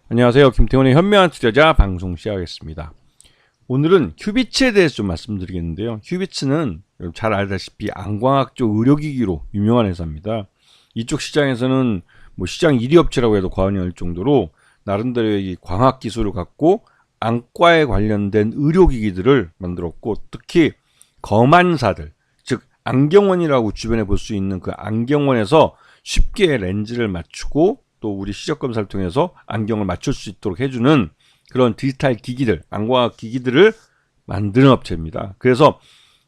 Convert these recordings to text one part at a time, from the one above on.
안녕하세요. 김태훈의 현명한 투자자 방송 시작하겠습니다. 오늘은 큐비츠에 대해서 좀 말씀드리겠는데요. 큐비츠는 잘 알다시피 안광학 쪽 의료기기로 유명한 회사입니다. 이쪽 시장에서는 뭐 시장 1위 업체라고 해도 과언이 아닐 정도로 나름대로의 이 광학 기술을 갖고 안과에 관련된 의료기기들을 만들었고, 특히 검안사들, 즉 안경원이라고 주변에 볼 수 있는 그 안경원에서 쉽게 렌즈를 맞추고 또 우리 시력 검사를 통해서 안경을 맞출 수 있도록 해주는 그런 디지털 기기들, 안광학 기기들을 만드는 업체입니다. 그래서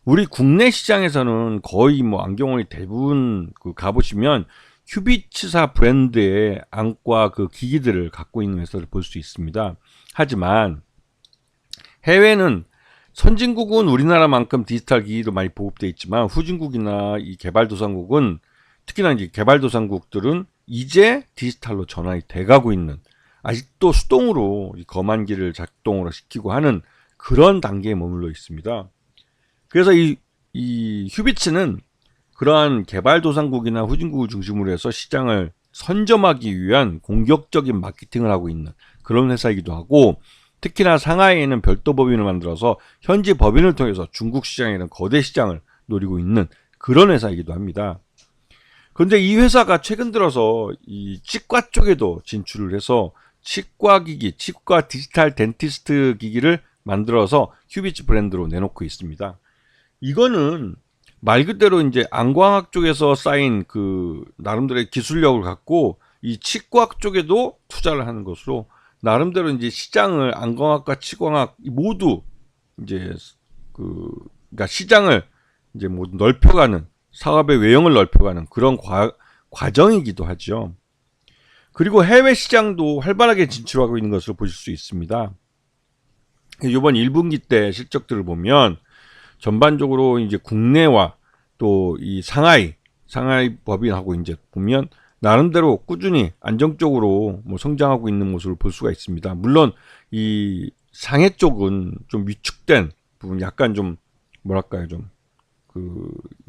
우리 국내 시장에서는 거의 뭐 안경원이 대부분 가보시면 큐비츠사 브랜드의 안과 그 기기들을 갖고 있는 회사를 볼 수 있습니다. 하지만 해외는 선진국은 우리나라만큼 디지털 기기도 많이 보급되어 있지만 후진국이나 이 개발도상국은, 특히나 이제 개발도상국들은 이제 디지털로 전환이 돼가고 있는, 아직도 수동으로 이 검안기를 작동으로 시키고 하는 그런 단계에 머물러 있습니다. 그래서 이 휴비츠는 그러한 개발도상국이나 후진국을 중심으로 해서 시장을 선점하기 위한 공격적인 마케팅을 하고 있는 그런 회사이기도 하고, 특히나 상하이에는 별도 법인을 만들어서 현지 법인을 통해서 중국 시장에는 거대 시장을 노리고 있는 그런 회사이기도 합니다. 그런데 이 회사가 최근 들어서 이 치과 쪽에도 진출을 해서 치과 기기, 치과 디지털 덴티스트 기기를 만들어서 휴비츠 브랜드로 내놓고 있습니다. 이거는 말 그대로 이제 안광학 쪽에서 쌓인 그 나름대로의 기술력을 갖고 이 치과 쪽에도 투자를 하는 것으로, 나름대로 이제 시장을 안광학과 치광학 모두 이제 그러니까 시장을 이제 모두 넓혀가는, 사업의 외형을 넓혀가는 그런 과정이기도 하죠. 그리고 해외 시장도 활발하게 진출하고 있는 것으로 보실 수 있습니다. 이번 1분기 때 실적들을 보면 전반적으로 이제 국내와 또 이 상하이 법인하고 이제 보면 나름대로 꾸준히 안정적으로 뭐 성장하고 있는 모습을 볼 수가 있습니다. 물론 이 상해 쪽은 좀 위축된 부분, 약간 좀 뭐랄까요, 좀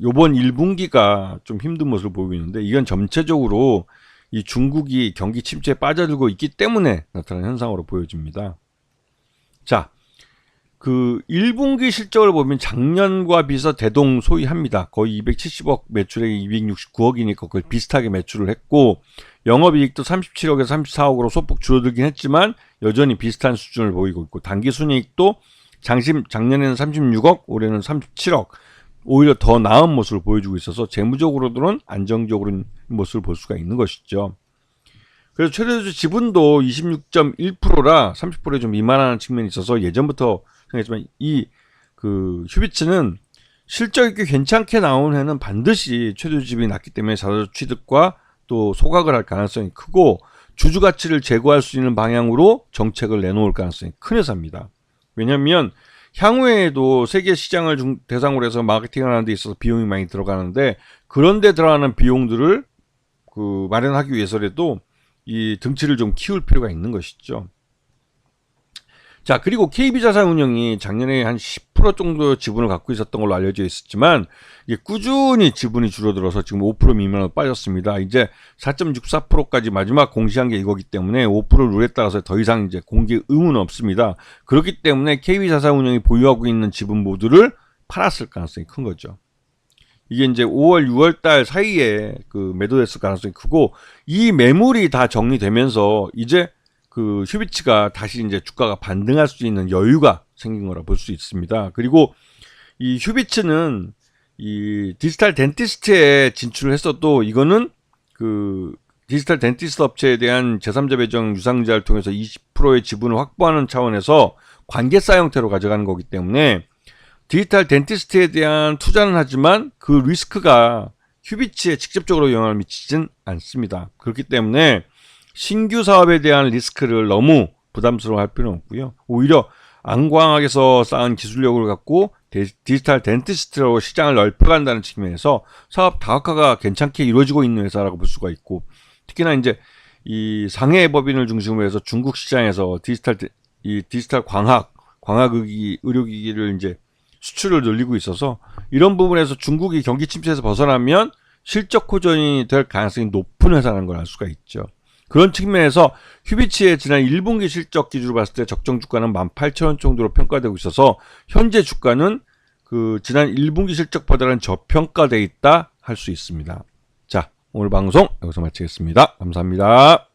요번 1분기가 좀 힘든 모습을 보이고 있는데, 이건 전체적으로 이 중국이 경기 침체에 빠져들고 있기 때문에 나타난 현상으로 보여집니다. 자, 그 1분기 실적을 보면 작년과 비해서 대동소이합니다. 거의 270억 매출에 269억이니까 거의 비슷하게 매출을 했고, 영업이익도 37억에서 34억으로 소폭 줄어들긴 했지만 여전히 비슷한 수준을 보이고 있고, 당기순이익도 작년에는 36억, 올해는 37억, 오히려 더 나은 모습을 보여주고 있어서 재무적으로는 안정적인 모습을 볼 수가 있는 것이죠. 그래서 최대주 지분도 26.1%라 30%에 좀 미만한 측면이 있어서 예전부터 생각했지만 이 휴비츠는 실적이 꽤 괜찮게 나온 해는 반드시 최대주 지분이 낮기 때문에 자사주 취득과 또 소각을 할 가능성이 크고, 주주 가치를 제고할 수 있는 방향으로 정책을 내놓을 가능성이 큰 회사입니다. 왜냐하면 향후에도 세계 시장을 대상으로 해서 마케팅을 하는 데 있어서 비용이 많이 들어가는데, 그런 데 들어가는 비용들을 마련하기 위해서라도 이 등치를 좀 키울 필요가 있는 것이죠. 자, 그리고 KB자산운용이 작년에 한 10% 정도 지분을 갖고 있었던 걸로 알려져 있었지만, 이게 꾸준히 지분이 줄어들어서 지금 5% 미만으로 빠졌습니다. 이제 4.64%까지 마지막 공시한 게 이거기 때문에 5% 룰에 따라서 더 이상 이제 공개 의무는 없습니다. 그렇기 때문에 KB자산운용이 보유하고 있는 지분 모두를 팔았을 가능성이 큰 거죠. 이게 이제 5월, 6월 달 사이에 매도됐을 가능성이 크고, 이 매물이 다 정리되면서 이제 휴비츠가 다시 이제 주가가 반등할 수 있는 여유가 생긴 거라 볼 수 있습니다. 그리고 이 휴비츠는 이 디지털 덴티스트에 진출을 했어도, 이거는 디지털 덴티스트 업체에 대한 제3자 배정 유상자를 통해서 20%의 지분을 확보하는 차원에서 관계사 형태로 가져가는 거기 때문에 디지털 덴티스트에 대한 투자는 하지만 그 리스크가 휴비츠에 직접적으로 영향을 미치진 않습니다. 그렇기 때문에 신규 사업에 대한 리스크를 너무 부담스러워할 필요는 없고요. 오히려 안광학에서 쌓은 기술력을 갖고 디지털 덴티스트로 시장을 넓혀간다는 측면에서 사업 다각화가 괜찮게 이루어지고 있는 회사라고 볼 수가 있고, 특히나 이제 이 상해 법인을 중심으로 해서 중국 시장에서 디지털 의료기기를 이제 수출을 늘리고 있어서, 이런 부분에서 중국이 경기 침체에서 벗어나면 실적 호전이 될 가능성이 높은 회사라는 걸 알 수가 있죠. 그런 측면에서 휴비츠의 지난 1분기 실적 기준으로 봤을 때 적정 주가는 18,000원 정도로 평가되고 있어서 현재 주가는 그 지난 1분기 실적보다는 저평가돼 있다 할 수 있습니다. 자, 오늘 방송 여기서 마치겠습니다. 감사합니다.